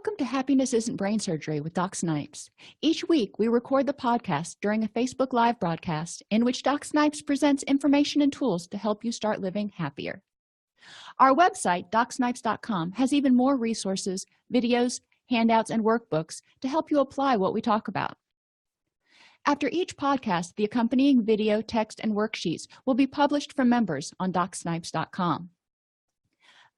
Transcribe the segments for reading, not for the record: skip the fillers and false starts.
Welcome to Happiness Isn't Brain Surgery with Doc Snipes. Each week, we record the podcast during a Facebook Live broadcast in which Doc Snipes presents information and tools to help you start living happier. Our website, DocSnipes.com, has even more resources, videos, handouts, and workbooks to help you apply what we talk about. After each podcast, the accompanying video, text, and worksheets will be published for members on DocSnipes.com.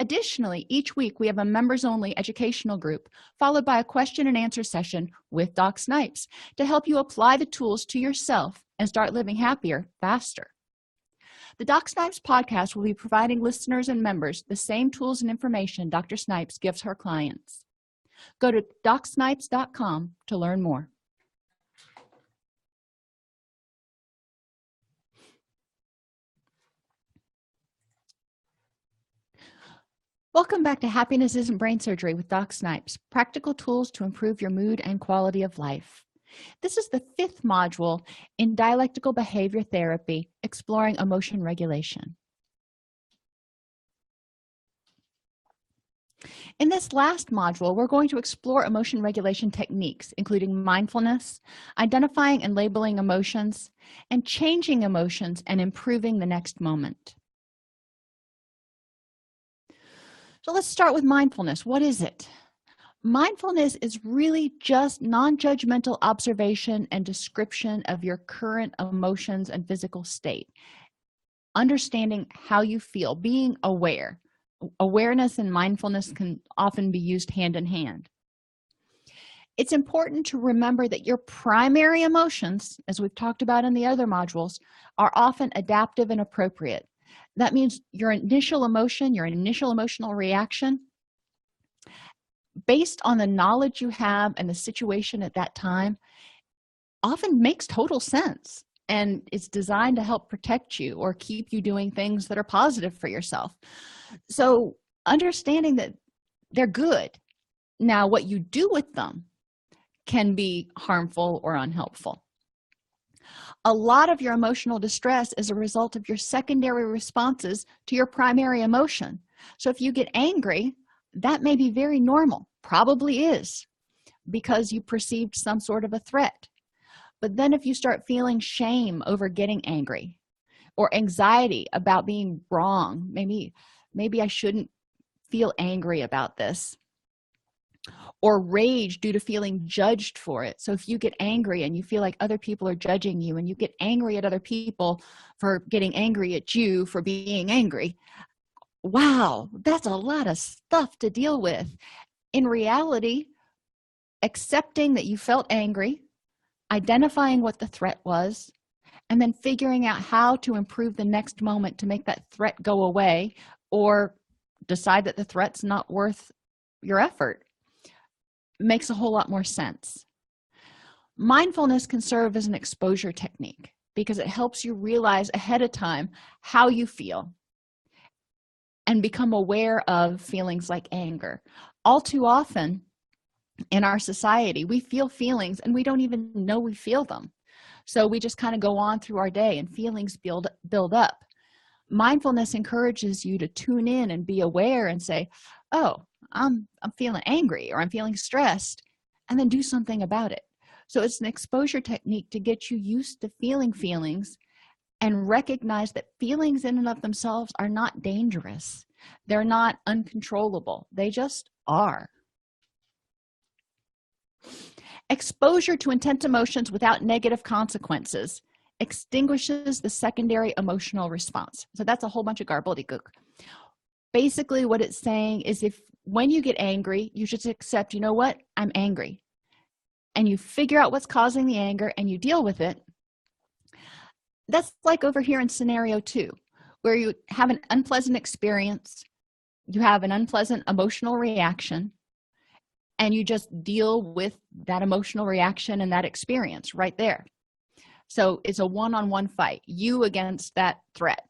Additionally, each week we have a members-only educational group followed by a question and answer session with Doc Snipes to help you apply the tools to yourself and start living happier faster. The Doc Snipes podcast will be providing listeners and members the same tools and information Dr. Snipes gives her clients. Go to DocSnipes.com to learn more. Welcome back to Happiness Isn't Brain Surgery with Doc Snipes, practical tools to improve your mood and quality of life. This is the 5th module in dialectical behavior therapy, exploring emotion regulation. In this last module, we're going to explore emotion regulation techniques, including mindfulness, identifying and labeling emotions, and changing emotions and improving the next moment. So let's start with mindfulness. What is it? Mindfulness is really just non-judgmental observation and description of your current emotions and physical state. Understanding how you feel, being aware. Awareness and mindfulness can often be used hand in hand. It's important to remember that your primary emotions, as we've talked about in the other modules, are often adaptive and appropriate. That means your initial emotion, your initial emotional reaction, based on the knowledge you have and the situation at that time, often makes total sense and it's designed to help protect you or keep you doing things that are positive for yourself. So understanding that they're good. Now, what you do with them can be harmful or unhelpful. A lot of your emotional distress is a result of your secondary responses to your primary emotion. So if you get angry, that may be very normal, probably is, because you perceived some sort of a threat. But then if you start feeling shame over getting angry or anxiety about being wrong, maybe I shouldn't feel angry about this, or rage due to feeling judged for it. So if you get angry and you feel like other people are judging you and you get angry at other people for getting angry at you for being angry, wow, that's a lot of stuff to deal with. In reality, accepting that you felt angry, identifying what the threat was, and then figuring out how to improve the next moment to make that threat go away or decide that the threat's not worth your effort makes a whole lot more sense. Mindfulness can serve as an exposure technique because it helps you realize ahead of time how you feel and become aware of feelings like anger. All too often in our society, we feel feelings and we don't even know we feel them. So we just kind of go on through our day and feelings build up. Mindfulness encourages you to tune in and be aware and say, oh, I'm feeling angry or I'm feeling stressed, and then do something about it. So it's an exposure technique to get you used to feeling feelings and recognize that feelings in and of themselves are not dangerous. They're not uncontrollable. They just are. Exposure to intense emotions without negative consequences extinguishes the secondary emotional response. So that's a whole bunch of gobbledygook. Basically, what it's saying is when you get angry, you just accept, you know what, I'm angry. And you figure out what's causing the anger and you deal with it. That's like over here in scenario 2, where you have an unpleasant experience, you have an unpleasant emotional reaction, and you just deal with that emotional reaction and that experience right there. So it's a one-on-one fight, you against that threat.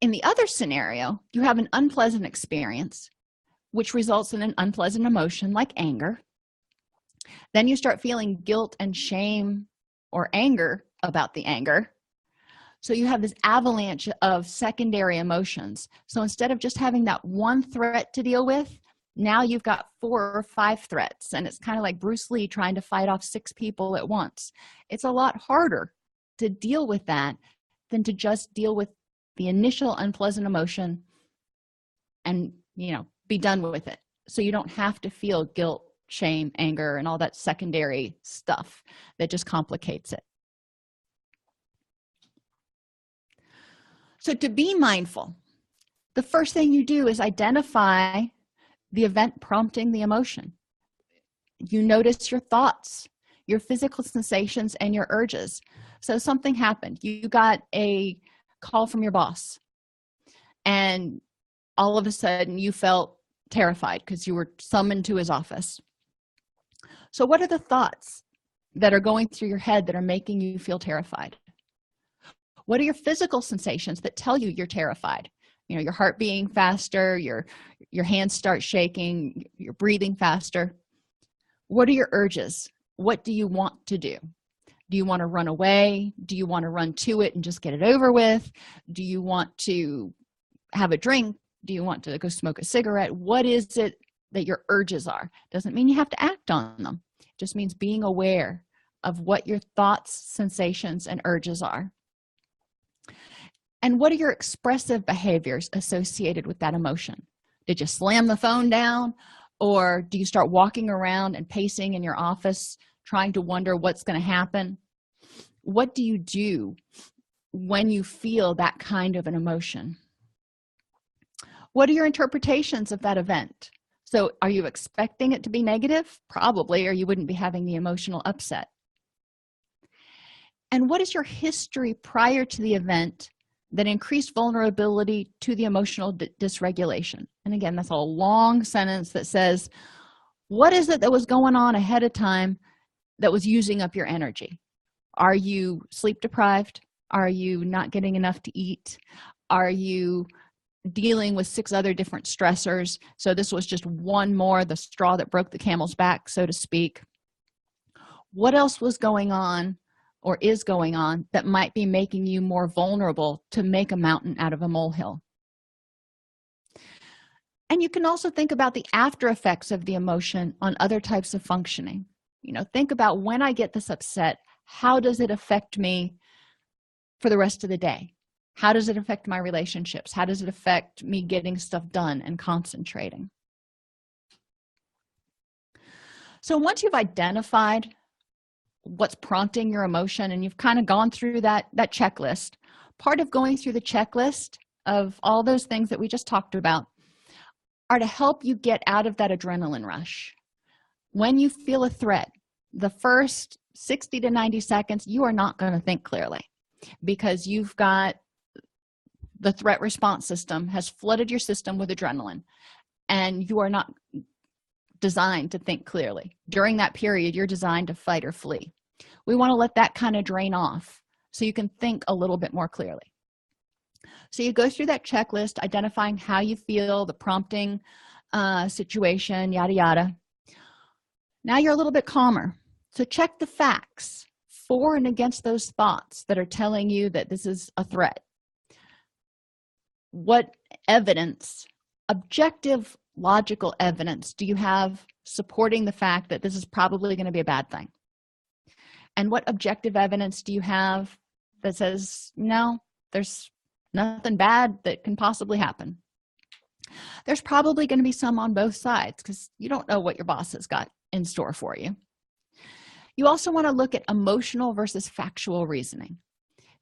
In the other scenario, you have an unpleasant experience, which results in an unpleasant emotion like anger. Then you start feeling guilt and shame or anger about the anger. So you have this avalanche of secondary emotions. So instead of just having that one threat to deal with, Now you've got 4 or 5 threats, and it's kind of like Bruce Lee trying to fight off 6 people at once. It's a lot harder to deal with that than to just deal with the initial unpleasant emotion and, be done with it. So you don't have to feel guilt, shame, anger, and all that secondary stuff that just complicates it. So to be mindful, the first thing you do is identify the event prompting the emotion. You notice your thoughts, your physical sensations, and your urges. So something happened. You got a call from your boss, and all of a sudden you felt terrified because you were summoned to his office. So what are the thoughts that are going through your head that are making you feel terrified? What are your physical sensations that tell you you're terrified? Your heart beating faster, your hands start shaking, you're breathing faster. What are your urges? What do you want to do? Do you want to run away? Do you want to run to it and just get it over with? Do you want to have a drink? Do you want to go smoke a cigarette? What is it that your urges are? Doesn't mean you have to act on them. It just means being aware of what your thoughts, sensations, and urges are. And what are your expressive behaviors associated with that emotion? Did you slam the phone down? Or do you start walking around and pacing in your office, trying to wonder what's going to happen? What do you do when you feel that kind of an emotion? What are your interpretations of that event? So are you expecting it to be negative? Probably, or you wouldn't be having the emotional upset. And what is your history prior to the event that increased vulnerability to the emotional dysregulation? And again, that's a long sentence that says, what is it that was going on ahead of time that was using up your energy? Are you sleep deprived? Are you not getting enough to eat? Are you dealing with 6 other different stressors? So this was just one more, the straw that broke the camel's back, so to speak. What else was going on or is going on that might be making you more vulnerable to make a mountain out of a molehill? And you can also think about the after effects of the emotion on other types of functioning. Think about, when I get this upset, how does it affect me for the rest of the day? How does it affect my relationships? How does it affect me getting stuff done and concentrating? So once you've identified what's prompting your emotion and you've kind of gone through that checklist, part of going through the checklist of all those things that we just talked about are to help you get out of that adrenaline rush. When you feel a threat, the first 60 to 90 seconds, you are not going to think clearly, because you've got the threat response system has flooded your system with adrenaline, and you are not designed to think clearly. During that period, you're designed to fight or flee. We want to let that kind of drain off so you can think a little bit more clearly. So you go through that checklist, identifying how you feel, the prompting situation, yada yada. Now you're a little bit calmer. So check the facts for and against those thoughts that are telling you that this is a threat. What evidence, objective, logical evidence, do you have supporting the fact that this is probably going to be a bad thing? And what objective evidence do you have that says, no, there's nothing bad that can possibly happen? There's probably going to be some on both sides, because you don't know what your boss has got in store for you. You also want to look at emotional versus factual reasoning,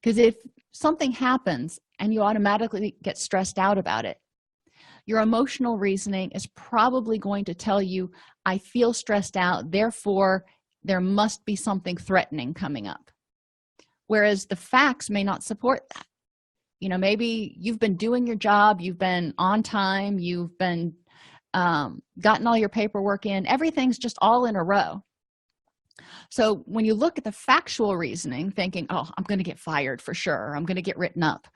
because if something happens and you automatically get stressed out about it, your emotional reasoning is probably going to tell you, I feel stressed out, therefore there must be something threatening coming up. Whereas the facts may not support that. Maybe you've been doing your job, you've been on time, you've been gotten all your paperwork in, everything's just all in a row. So when you look at the factual reasoning, thinking, oh, I'm going to get fired for sure, I'm going to get written up,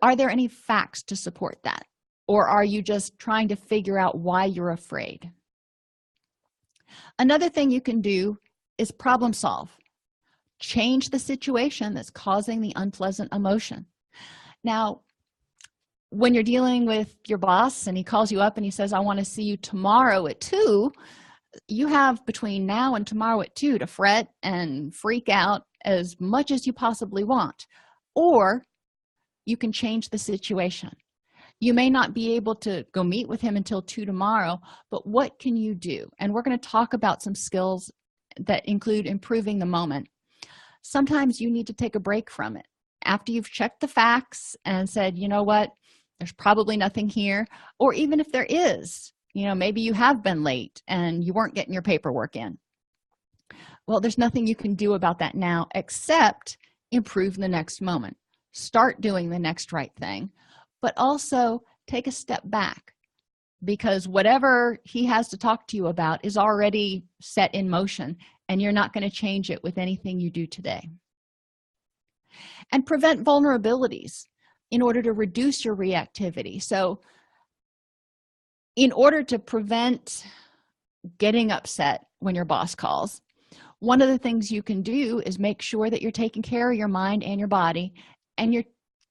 are there any facts to support that? Or are you just trying to figure out why you're afraid? Another thing you can do is problem solve. Change the situation that's causing the unpleasant emotion. Now, When you're dealing with your boss and he calls you up and he says, I want to see you tomorrow at 2, you have between now and tomorrow at 2 to fret and freak out as much as you possibly want. Or you can change the situation. You may not be able to go meet with him until 2 tomorrow, but what can you do? And we're going to talk about some skills that include improving the moment. Sometimes you need to take a break from it. After you've checked the facts and said, you know what, there's probably nothing here, or even if there is, maybe you have been late and you weren't getting your paperwork in. Well, there's nothing you can do about that now except improve the next moment. Start doing the next right thing, but also take a step back, because whatever he has to talk to you about is already set in motion, and you're not going to change it with anything you do today. And prevent vulnerabilities in order to reduce your reactivity. So in order to prevent getting upset when your boss calls, one of the things you can do is make sure that you're taking care of your mind and your body, and you're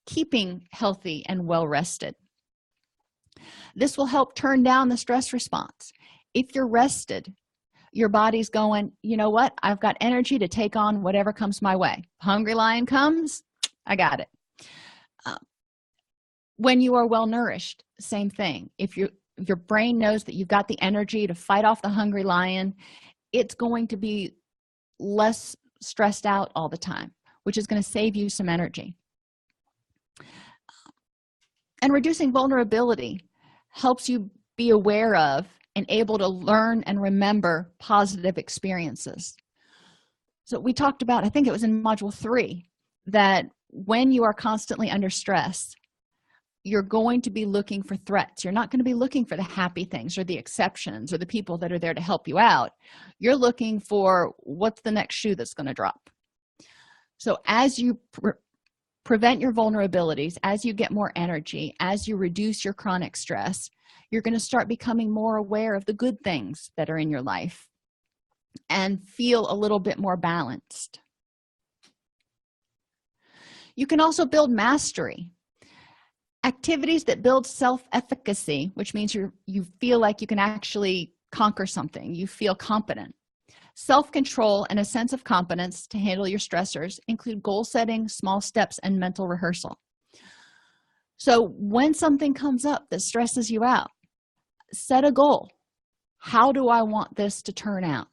keeping healthy and well rested. This will help turn down the stress response. If you're rested, your body's going, you know what, I've got energy to take on whatever comes my way. Hungry lion comes, I got it. When you are well nourished, same thing. If your brain knows that you've got the energy to fight off the hungry lion, it's going to be less stressed out all the time, which is going to save you some energy. And reducing vulnerability helps you be aware of and able to learn and remember positive experiences. So we talked about, I think it was in module 3, that when you are constantly under stress, you're going to be looking for threats. You're not going to be looking for the happy things or the exceptions or the people that are there to help you out. You're looking for what's the next shoe that's going to drop. So as you prevent your vulnerabilities, as you get more energy, as you reduce your chronic stress, you're going to start becoming more aware of the good things that are in your life and feel a little bit more balanced. You can also build mastery. Activities that build self-efficacy, which means you feel like you can actually conquer something, you feel competent. Self-control and a sense of competence to handle your stressors include goal setting, small steps, and mental rehearsal. So when something comes up that stresses you out, set a goal. How do I want this to turn out?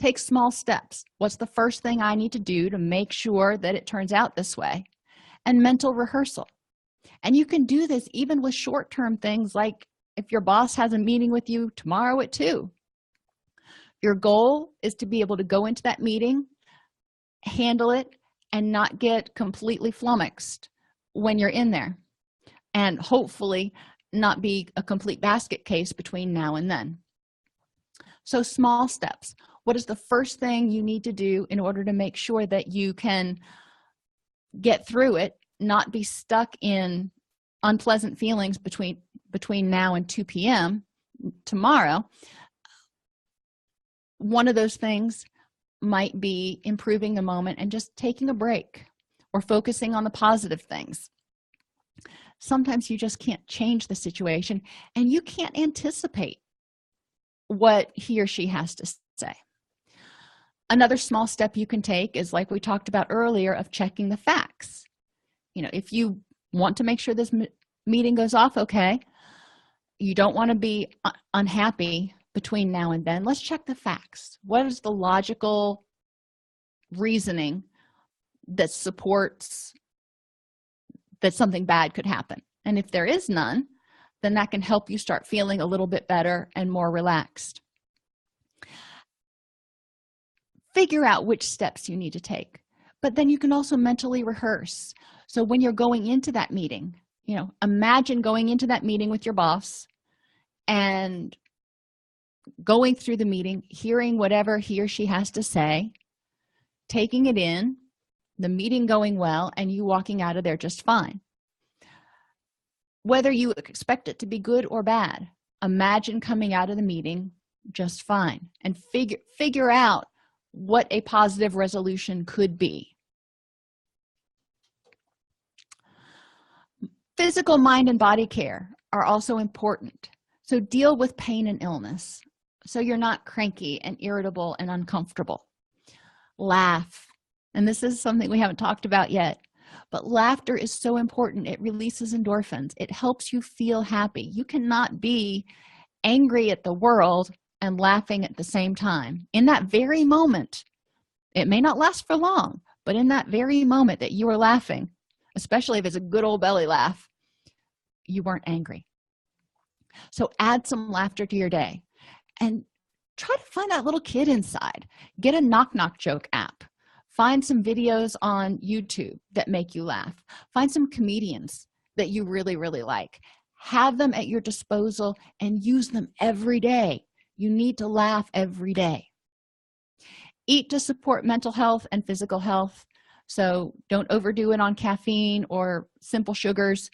Take small steps. What's the first thing I need to do to make sure that it turns out this way? And mental rehearsal. And you can do this even with short-term things, like if your boss has a meeting with you tomorrow at 2. Your goal is to be able to go into that meeting, handle it, and not get completely flummoxed when you're in there, and hopefully not be a complete basket case between now and then. So small steps. What is the first thing you need to do in order to make sure that you can get through it, not be stuck in unpleasant feelings between now and 2 p.m. tomorrow? One of those things might be improving the moment and just taking a break or focusing on the positive things. Sometimes you just can't change the situation, and you can't anticipate what he or she has to say. Another small step you can take is, like we talked about earlier, of checking the facts. If you want to make sure this meeting goes off okay, you don't want to be unhappy between now and then, let's check the facts. What is the logical reasoning that supports that something bad could happen? And if there is none, then that can help you start feeling a little bit better and more relaxed. Figure out which steps you need to take, but then you can also mentally rehearse. So when you're going into that meeting, imagine going into that meeting with your boss and going through the meeting, hearing whatever he or she has to say, taking it in, the meeting going well, and you walking out of there just fine. Whether you expect it to be good or bad, imagine coming out of the meeting just fine, and figure out what a positive resolution could be. Physical, mind, and body care are also important. So deal with pain and illness so you're not cranky and irritable and uncomfortable. Laugh. And this is something we haven't talked about yet, but laughter is so important. It releases endorphins. It helps you feel happy. You cannot be angry at the world and laughing at the same time. In that very moment, it may not last for long, but in that very moment that you are laughing, especially if it's a good old belly laugh, you weren't angry. So add some laughter to your day and try to find that little kid inside. Get a knock knock joke app. Find some videos on YouTube that make you laugh. Find some comedians that you really, really like. Have them at your disposal and use them every day. You need to laugh every day. Eat to support mental health and physical health. So don't overdo it on caffeine or simple sugars.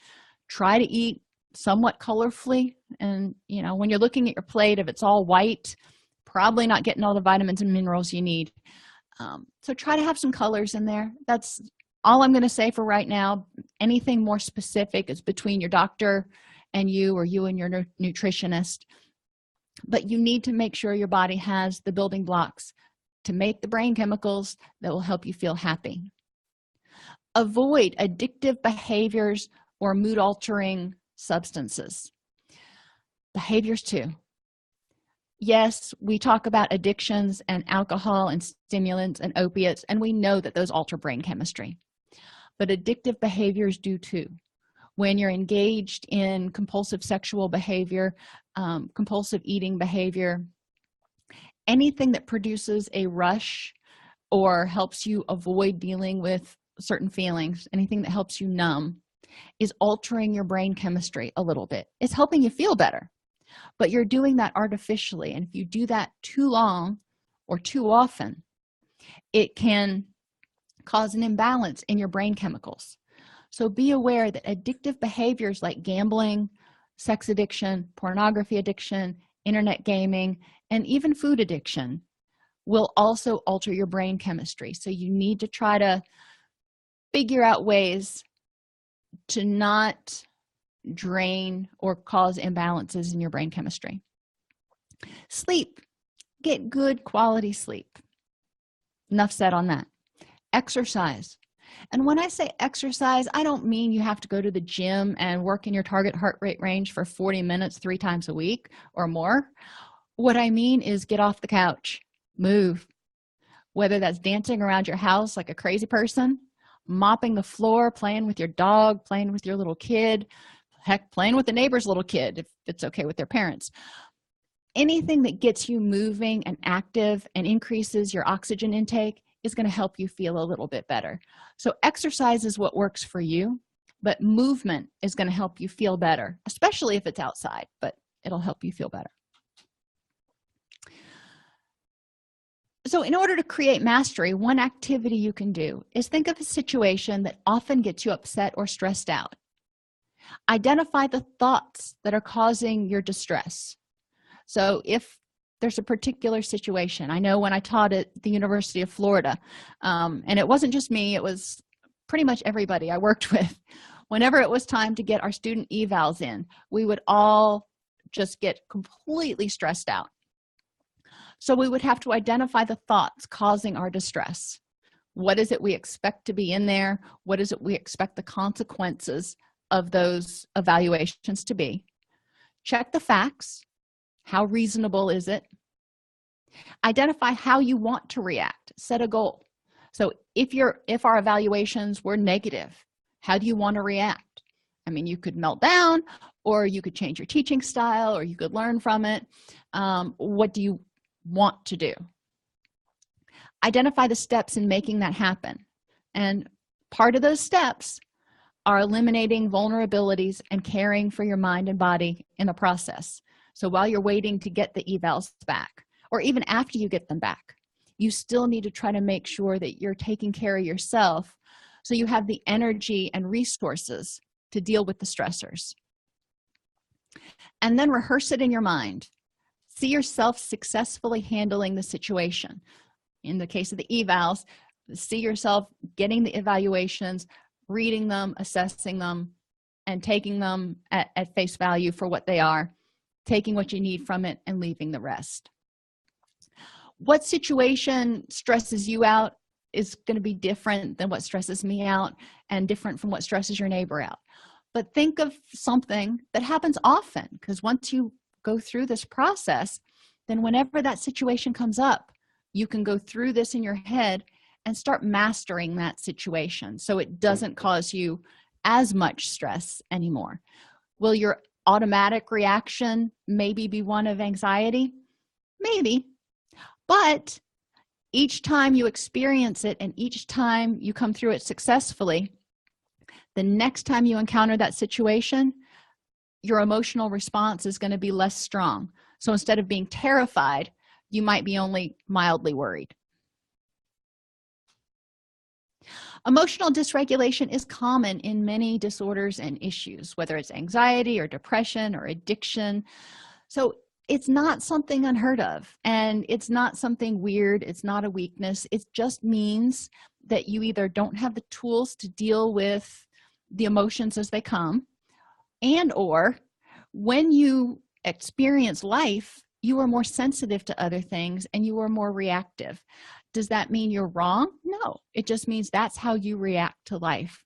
Try to eat somewhat colorfully. And, when you're looking at your plate, if it's all white, probably not getting all the vitamins and minerals you need. So try to have some colors in there. That's all I'm going to say for right now. Anything more specific is between your doctor and you, or you and your nutritionist. But you need to make sure your body has the building blocks to make the brain chemicals that will help you feel happy. Avoid addictive behaviors or mood-altering substances. Behaviors too. Yes, we talk about addictions and alcohol and stimulants and opiates, and we know that those alter brain chemistry. But addictive behaviors do too. When you're engaged in compulsive sexual behavior, compulsive eating behavior, anything that produces a rush or helps you avoid dealing with certain feelings, anything that helps you numb, is altering your brain chemistry a little bit. It's helping you feel better, but you're doing that artificially. And if you do that too long or too often, it can cause an imbalance in your brain chemicals. So be aware that addictive behaviors like gambling, sex addiction, pornography addiction, internet gaming, and even food addiction will also alter your brain chemistry. So you need to try to figure out ways to not drain or cause imbalances in your brain chemistry. Sleep. Get good quality sleep. Enough said on that. Exercise. And when I say exercise, I don't mean you have to go to the gym and work in your target heart rate range for 40 minutes 3 times a week or more. What I mean is get off the couch, move. Whether that's dancing around your house like a crazy person, mopping the floor, playing with your dog, playing with your little kid, heck, playing with the neighbor's little kid if it's okay with their parents. Anything that gets you moving and active and increases your oxygen intake is going to help you feel a little bit better. So exercise is what works for you, but movement is going to help you feel better, especially if it's outside, but it'll help you feel better. So in order to create mastery, one activity you can do is think of a situation that often gets you upset or stressed out. Identify the thoughts that are causing your distress. So if there's a particular situation, I know when I taught at the University of Florida, and it wasn't just me, it was pretty much everybody I worked with. Whenever it was time to get our student evals in, we would all just get completely stressed out. So we would have to identify the thoughts causing our distress. What is it we expect to be in there? What is it we expect the consequences of those evaluations to be? Check the facts. How reasonable is it? Identify how you want to react. Set a goal. So if our evaluations were negative, how do you want to react? I mean, you could melt down, or you could change your teaching style, or you could learn from it. What do you want to do? Identify the steps in making that happen. And part of those steps are eliminating vulnerabilities and caring for your mind and body in the process. So while you're waiting to get the evals back, or even after you get them back, you still need to try to make sure that you're taking care of yourself so you have the energy and resources to deal with the stressors. And then rehearse it in your mind. See yourself successfully handling the situation. In the case of the evals, see yourself getting the evaluations, reading them, assessing them, and taking them at face value for what they are, taking what you need from it and leaving the rest. What situation stresses you out is going to be different than what stresses me out, and different from what stresses your neighbor out. But think of something that happens often, because once you go through this process, then whenever that situation comes up, you can go through this in your head and start mastering that situation so it doesn't cause you as much stress anymore. Will your automatic reaction maybe be one of anxiety? Maybe. But each time you experience it and each time you come through it successfully, the next time you encounter that situation, your emotional response is going to be less strong. So instead of being terrified, you might be only mildly worried. Emotional dysregulation is common in many disorders and issues, whether it's anxiety or depression or addiction. So it's not something unheard of, and it's not something weird. It's not a weakness. It just means that you either don't have the tools to deal with the emotions as they come, and or when you experience life, you are more sensitive to other things and you are more reactive. Does that mean you're wrong? No, it just means that's how you react to life.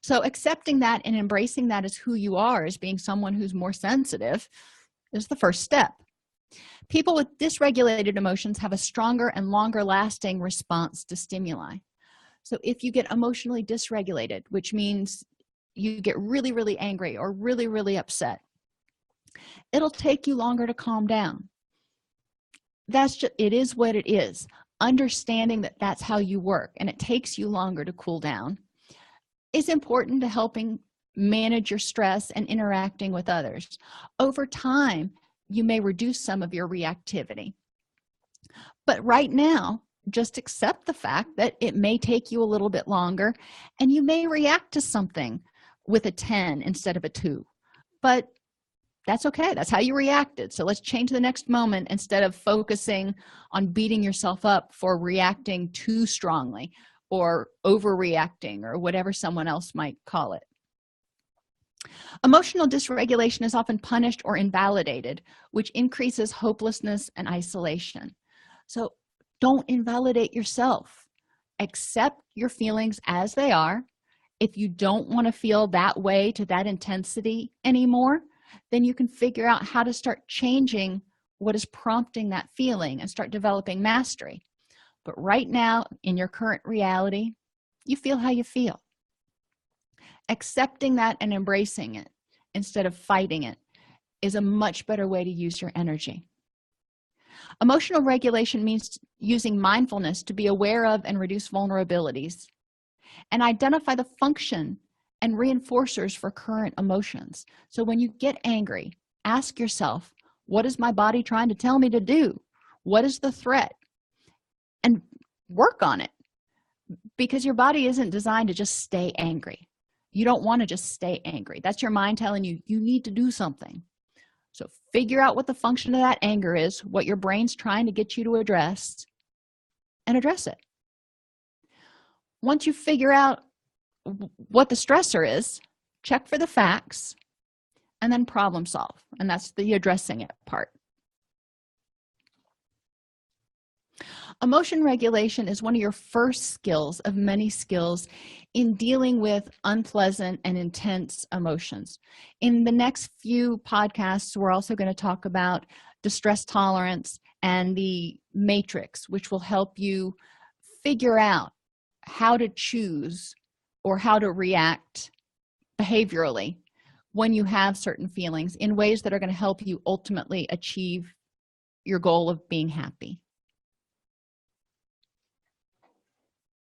So accepting that and embracing that as who you are, as being someone who's more sensitive, is the first step. People with dysregulated emotions have a stronger and longer lasting response to stimuli. So if you get emotionally dysregulated, which means you get really, really angry or really, really upset, it'll take you longer to calm down. That's just, it is what it is. Understanding that that's how you work and it takes you longer to cool down is important to helping manage your stress and interacting with others. Over time, you may reduce some of your reactivity. But right now, just accept the fact that it may take you a little bit longer and you may react to something with a 10 instead of a 2. But that's okay. That's how you reacted. So let's change the next moment instead of focusing on beating yourself up for reacting too strongly or overreacting or whatever someone else might call it. Emotional dysregulation is often punished or invalidated, which increases hopelessness and isolation. So don't invalidate yourself. Accept your feelings as they are. If you don't want to feel that way to that intensity anymore, then you can figure out how to start changing what is prompting that feeling and start developing mastery. But right now, in your current reality, you feel how you feel. Accepting that and embracing it instead of fighting it is a much better way to use your energy. Emotional regulation means using mindfulness to be aware of and reduce vulnerabilities and identify the function and reinforcers for current emotions. So when you get angry, ask yourself, what is my body trying to tell me to do? What is the threat? And work on it, because your body isn't designed to just stay angry. You don't want to just stay angry. That's your mind telling you you need to do something. So figure out what the function of that anger is, what your brain's trying to get you to address, and address it. Once you figure out what the stressor is, check for the facts, and then problem solve. And that's the addressing it part. Emotion regulation is one of your first skills of many skills in dealing with unpleasant and intense emotions. In the next few podcasts, we're also going to talk about distress tolerance and the matrix, which will help you figure out how to choose or how to react behaviorally when you have certain feelings in ways that are going to help you ultimately achieve your goal of being happy.